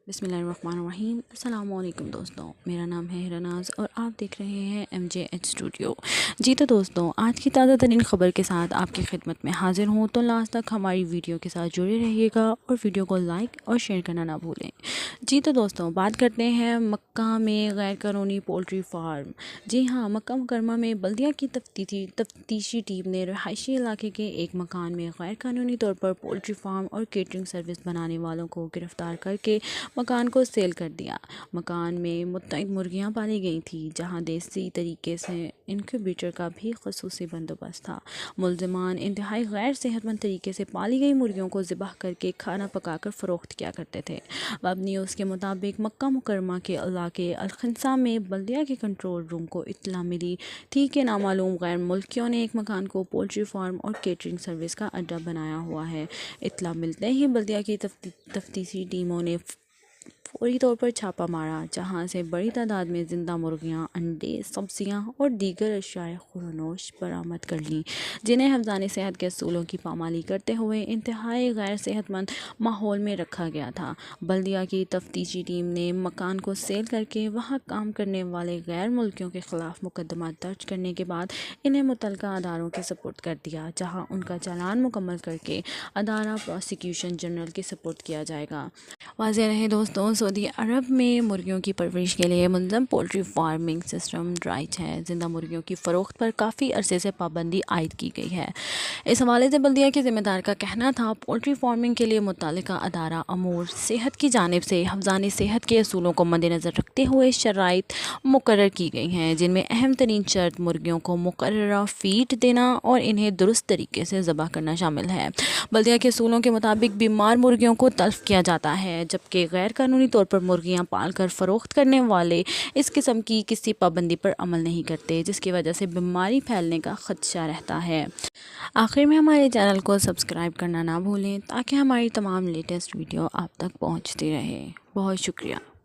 बिस्मिल्लाहिर्रहमानिर्रहीम। अस्सलाम वालेकुम दोस्तों, मेरा नाम है हिरानाज और आप देख रहे हैं MJH स्टूडियो। जी तो दोस्तों, आज की ताज़ा तरीन ख़बर के साथ आपकी खिदमत में हाजिर हूँ, तो लास्ट तक हमारी वीडियो के साथ जुड़े रहिएगा और वीडियो को लाइक और शेयर करना ना भूलें। जी तो दोस्तों, बात करते हैं मक्का में गैर कानूनी पोल्ट्री फार्म। जी हाँ, मक्का मुकरमा में बल्दिया की तफ्तीशी टीम ने रहायशी इलाके के एक मकान में गैर कानूनी तौर पर पोल्ट्री फार्म और केटरिंग सर्विस बनाने वालों को गिरफ्तार करके मकान को सेल कर दिया। मकान में मुतअद्दिद मुर्गियां पाली गई थी, जहां देसी तरीके से इनक्यूबेटर का भी खसूसी बंदोबस्त था। मुलज़िमान इंतहाई गैर सेहतमंद तरीके से पाली गई मुर्गियों को ज़िबह करके खाना पकाकर फ़रोख्त किया करते थे। वेब न्यूज़ के मुताबिक मक्का मुकरमा के इलाके अलखनसा में बल्दिया के कंट्रोल रूम को इत्तला मिली थी कि नामालूम गैर मुल्कियों ने एक मकान को पोल्ट्री फार्म और केटरिंग सर्विस का अड्डा बनाया हुआ है। इत्तला मिलते ही बल्दिया की तफ्तीशी टीमों ने फौरी तौर पर छापा मारा, जहां से बड़ी तादाद में ज़िंदा मुर्गियां, अंडे, सब्जियां और दीगर अशियाए खुरनोश बरामद कर लीं, जिन्हें हिफ़्ज़ान सेहत के असूलों की पामाली करते हुए इंतहाई गैर सेहतमंद माहौल में रखा गया था। बल्दिया की तफ्तीशी टीम ने मकान को सील करके वहां काम करने वाले गैर मुल्कियों के ख़िलाफ़ मुकदमा दर्ज करने के बाद इन्हें मुतल्लिका अदारों के सपुर्द कर दिया, जहां उनका चालान मुकम्मल करके अदारा प्रोसिक्यूशन जनरल के सपुर्द किया जाएगा। वाज़ेह रहे दोस्तों, सऊदी अरब में मुर्गियों की परवरिश के लिए मुनज़्ज़म पोल्ट्री फार्मिंग सिस्टम राइज है। ज़िंदा मुर्गियों की फ़रोख्त पर काफ़ी अरसे से पाबंदी आयद की गई है। इस हवाले से बल्दिया के ज़िम्मेदार का कहना था, पोल्ट्री फार्मिंग के लिए मुतल्लिका अदारा अमूर सेहत की जानिब से हिफ़्ज़ान सेहत के असूलों को मद्देनज़र रखते हुए शराइत मुकर्रर की गई हैं, जिनमें अहम तरीन शर्त मुर्गियों को मुकर्ररा फ़ीड देना और इन्हें दुरुस्त तरीके से ज़बह करना शामिल है। बल्दिया के असूलों के मुताबिक बीमार मुर्गियों को तल्फ़ किया जाता है, जबकि गैर कानूनी तौर पर मुर्गियां पालकर फ़रोख्त करने वाले इस किस्म की किसी पाबंदी पर अमल नहीं करते, जिसकी वजह से बीमारी फैलने का ख़दशा रहता है। आखिर में हमारे चैनल को सब्सक्राइब करना ना भूलें, ताकि हमारी तमाम लेटेस्ट वीडियो आप तक पहुंचती रहे। बहुत शुक्रिया।